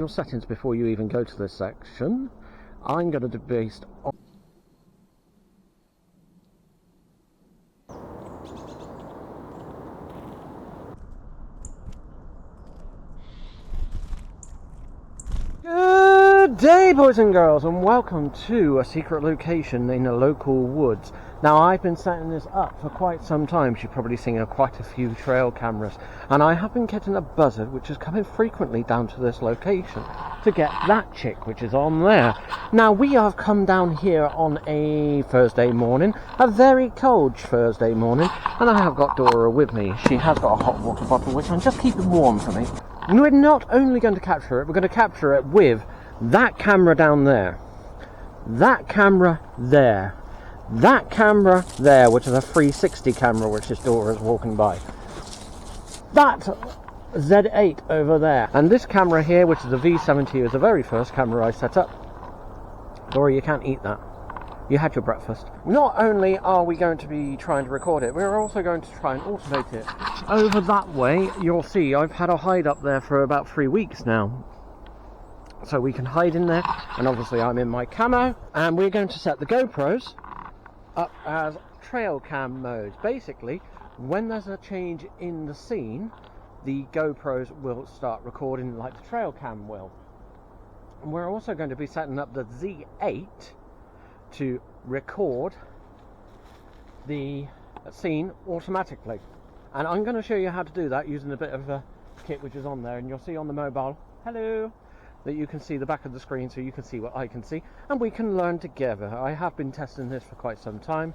Your settings before you even go to this section. I'm going to do based on... Good day, boys and girls, and welcome to a secret location in the local woods. Now, I've been setting this up for quite some time. You've probably seen quite a few trail cameras, and I have been getting a buzzard which is coming frequently down to this location to get that chick which is on there. Now, we have come down here on a Thursday morning, a very cold Thursday morning, and I have got Dora with me. She has got a hot water bottle which I'm just keeping warm for me. And we're not only going to capture it, we're going to capture it with that camera down there, that camera there, that camera there, which is a 360 camera, which is Dora's walking by, that Z8 over there, and this camera here, which is a V70, is the very first camera I set up. Dora, you can't eat that. You had your breakfast. Not only are we going to be trying to record it, we're also going to try and automate it. Over that way, you'll see I've had a hide up there for about 3 weeks now. So we can hide in there, and obviously I'm in my camo, and we're going to set the GoPros up as trail cam modes. Basically, when there's a change in the scene, the GoPros will start recording like the trail cam will. And we're also going to be setting up the Z8 to record the scene automatically, and I'm going to show you how to do that using a bit of a kit which is on there, and you'll see on the mobile, hello, that you can see the back of the screen so you can see what I can see, and we can learn together. I have been testing this for quite some time.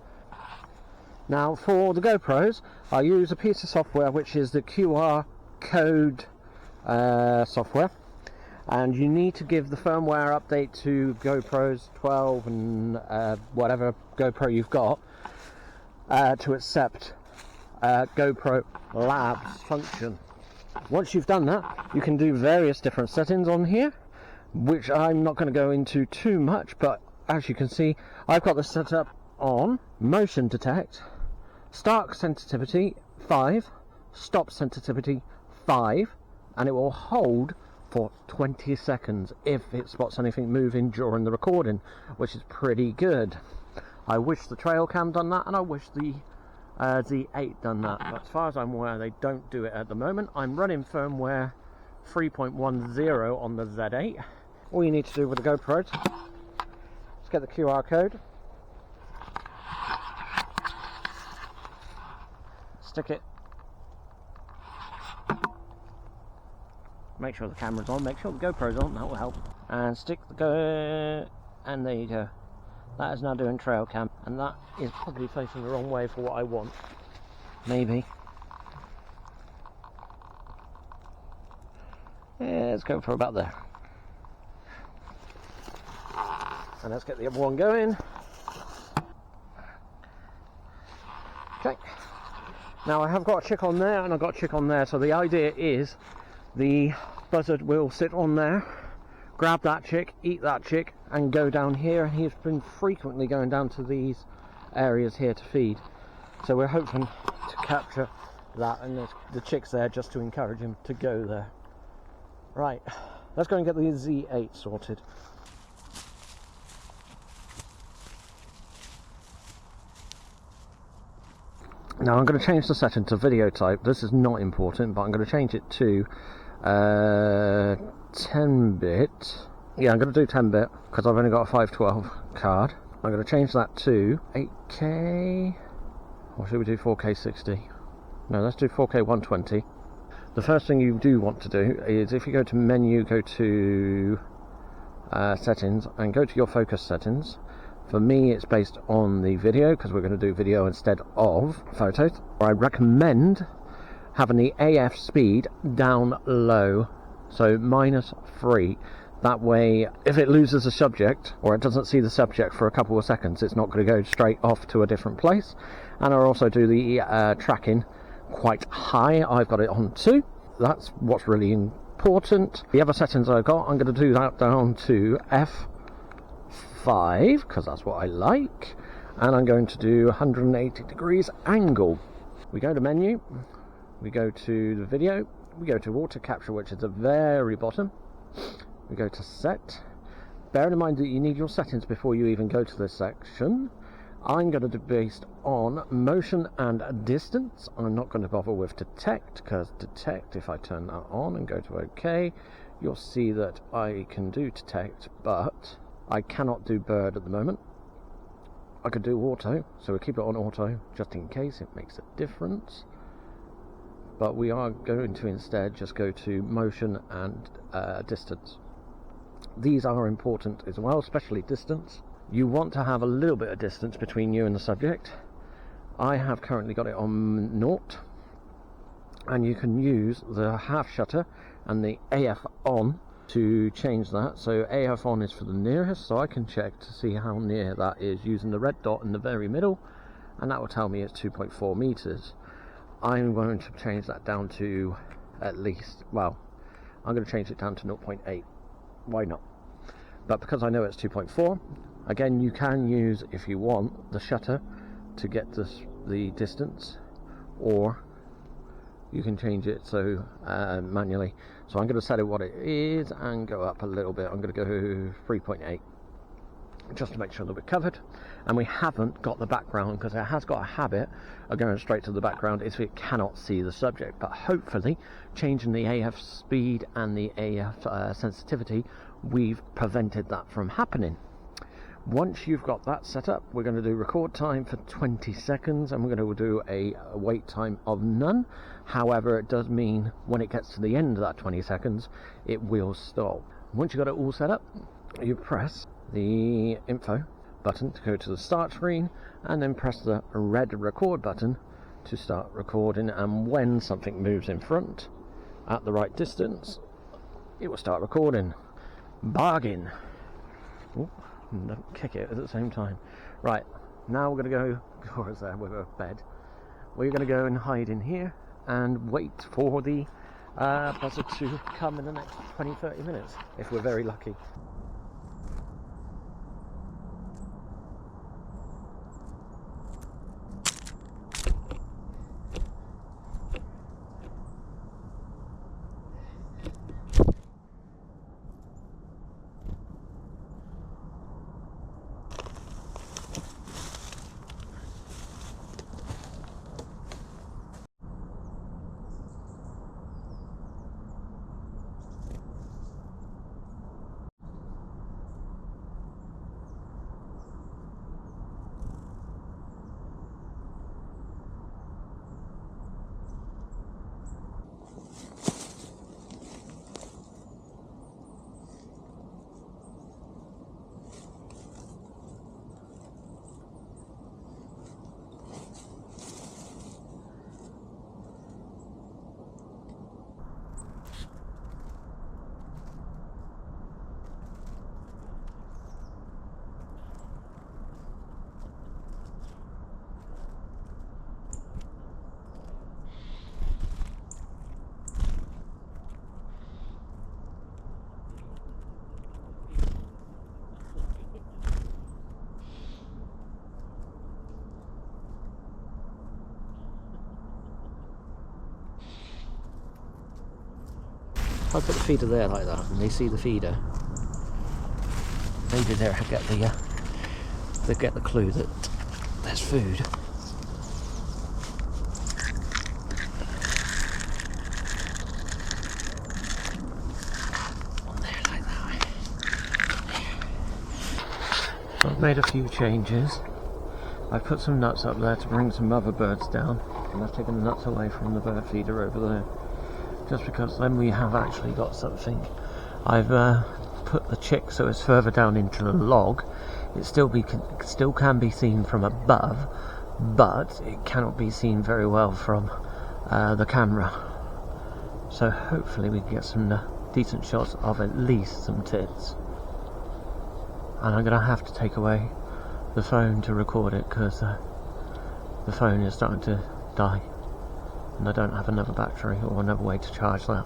Now, for the GoPros, I use a piece of software which is the QR code software, and you need to give the firmware update to GoPros 12 and whatever GoPro you've got to accept GoPro Labs function. Once you've done that, you can do various different settings on here, which I'm not going to go into too much, but as you can see, I've got this set up on motion detect, start sensitivity 5, stop sensitivity 5, and it will hold for 20 seconds if it spots anything moving during the recording, which is pretty good. I wish the trail cam done that, and I wish the Z8 done that, but as far as I'm aware they don't do it at the moment. I'm running firmware 3.10 on the Z8. All you need to do with the GoPros is get the QR code, stick it, make sure the camera's on, make sure the GoPro's on, that will help, and stick the and there you go. That is now doing trail cam, and that is probably facing the wrong way for what I want. Maybe. Yeah, let's go for about there. And let's get the other one going. Okay. Now I have got a chick on there, and I've got a chick on there, so the idea is the buzzard will sit on there, grab that chick, eat that chick, and go down here. He's been frequently going down to these areas here to feed, so we're hoping to capture that, and there's the chick's there just to encourage him to go there. Right, let's go and get the Z8 sorted. Now I'm going to change the setting to video type. This is not important, but I'm going to change it to 10-bit. Yeah, I'm going to do 10-bit because I've only got a 512 card. I'm going to change that to 8K, or should we do 4K 60? No, let's do 4K 120. The first thing you do want to do is, if you go to menu, go to settings, and go to your focus settings. For me, it's based on the video because we're going to do video instead of photos. I recommend having the AF speed down low, so -3. That way, if it loses the subject, or it doesn't see the subject for a couple of seconds, it's not going to go straight off to a different place. And I also do the tracking quite high. I've got it on 2. That's what's really important. The other settings I've got, I'm going to do that down to F5, because that's what I like. And I'm going to do 180 degrees angle. We go to menu, we go to the video, we go to auto capture, which is the very bottom. We go to set. Bearing in mind that you need your settings before you even go to this section, I'm going to do based on motion and distance. I'm not going to bother with detect, because detect, if I turn that on and go to OK, you'll see that I can do detect, but I cannot do bird at the moment. I could do auto, so we'll keep it on auto just in case it makes a difference. But we are going to instead just go to motion and distance. These are important as well, especially distance. You want to have a little bit of distance between you and the subject. I have currently got it on 0, and you can use the half shutter and the AF on to change that. So AF on is for the nearest, so I can check to see how near that is using the red dot in the very middle, and that will tell me it's 2.4 meters. I'm going to change that down to at least, well, I'm going to change it down to 0.8. Why not? But because I know it's 2.4, again, you can use, if you want, the shutter to get the distance, or you can change it so manually. So I'm going to set it what it is and go up a little bit. I'm going to go 3.8 just to make sure that we're covered. And we haven't got the background, because it has got a habit of going straight to the background if it cannot see the subject. But hopefully, changing the AF speed and the AF sensitivity, we've prevented that from happening. Once you've got that set up, we're going to do record time for 20 seconds, and we're going to do a wait time of none. However, it does mean when it gets to the end of that 20 seconds, it will stop. Once you've got it all set up, you press the info button to go to the start screen, and then press the red record button to start recording. And when something moves in front at the right distance, it will start recording. Bargain. Ooh, don't kick it at the same time. Right, now we're going to go, Cora's there with her bed. We're going to go and hide in here and wait for the buzzer to come in the next 20-30 minutes, if we're very lucky. I put the feeder there like that, and they see the feeder, maybe they'll get the clue that there's food. On there like that. So I've made a few changes. I've put some nuts up there to bring some other birds down, and I've taken the nuts away from the bird feeder over there, just because then we have actually got something. I've put the chick so it's further down into the log. It still can be seen from above, but it cannot be seen very well from the camera. So hopefully we can get some decent shots of at least some tits. And I'm going to have to take away the phone to record it, because the phone is starting to die, and I don't have another battery or another way to charge that.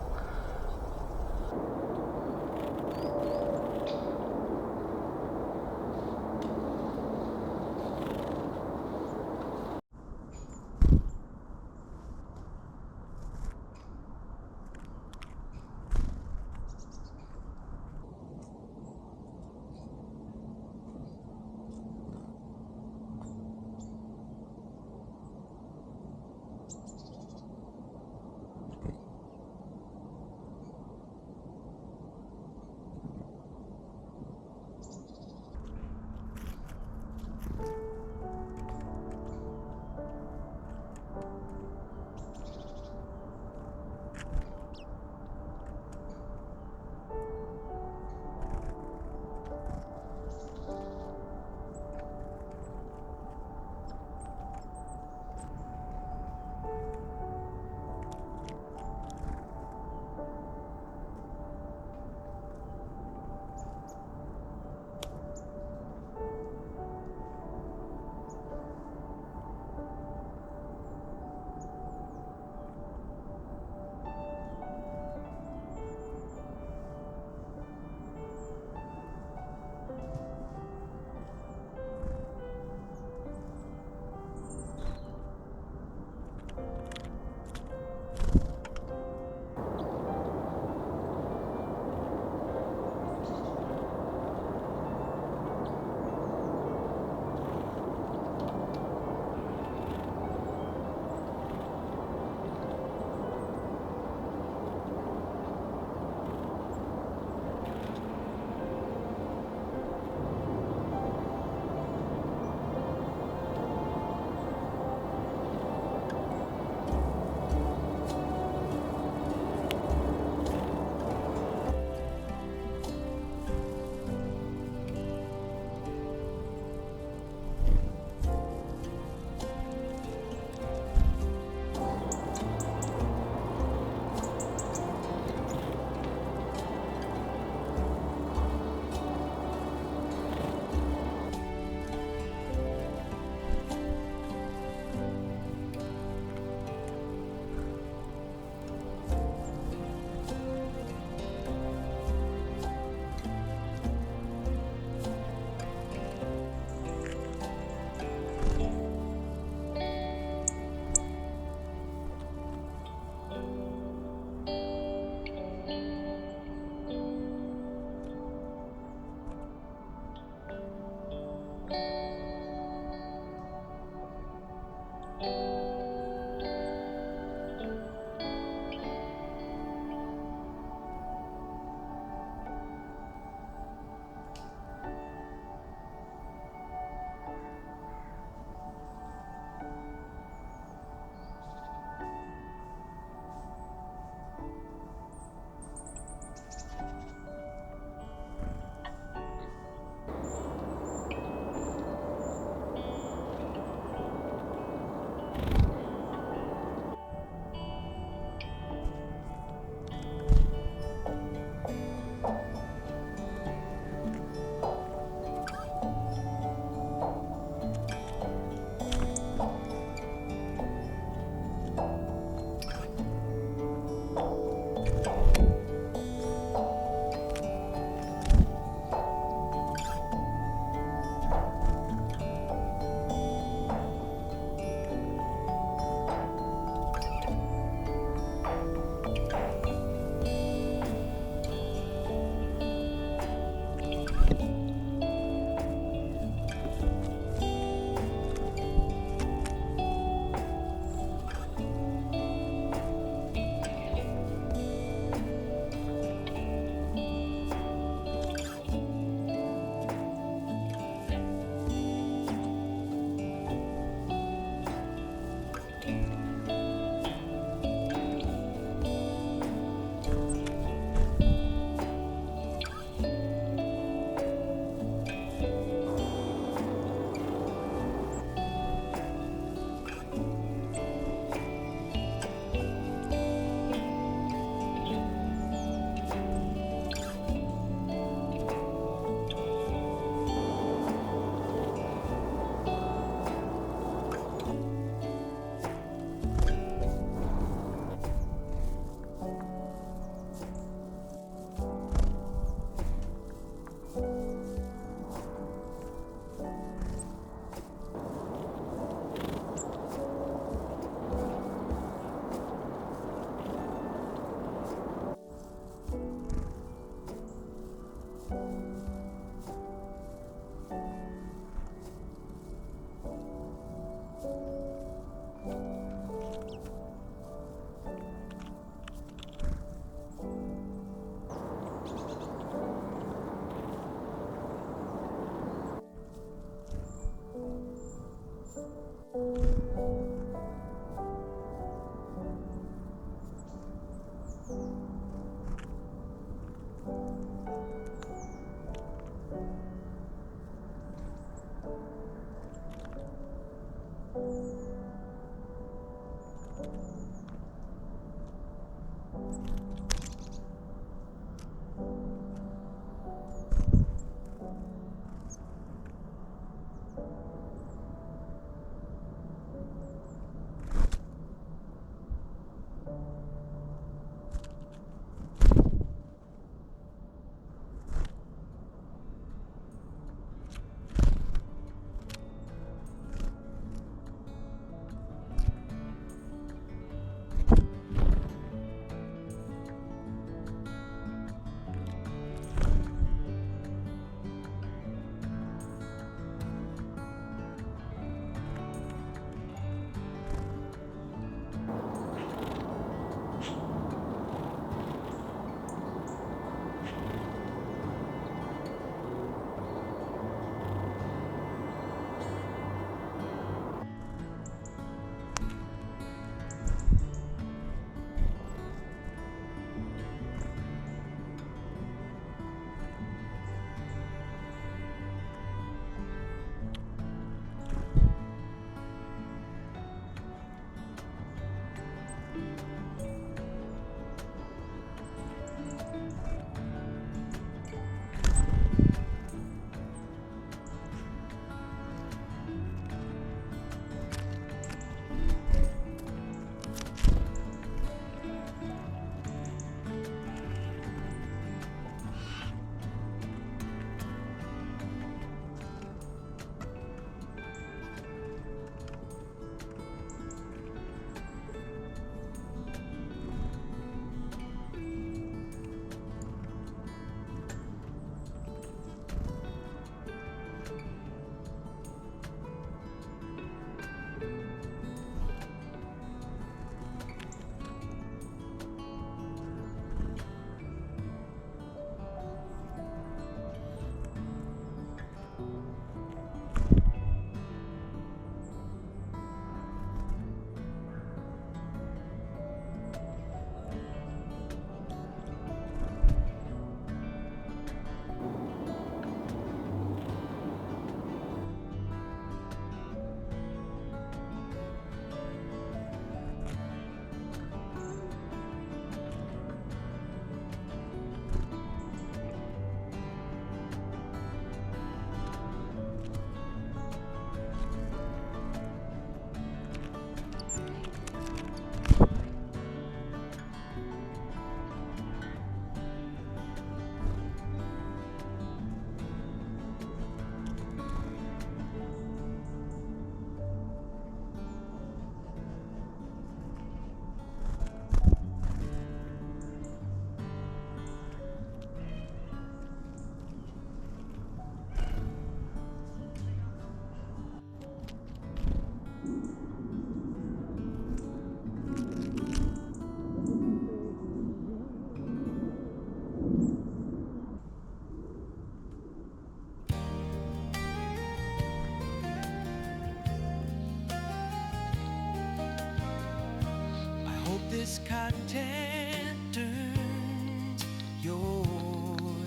this content earns your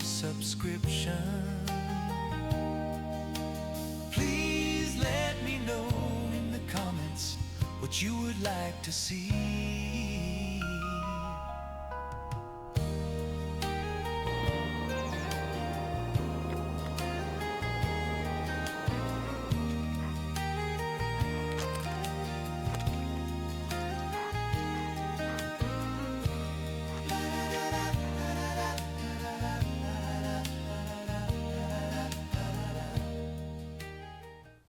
subscription. Please let me know in the comments what you would like to see.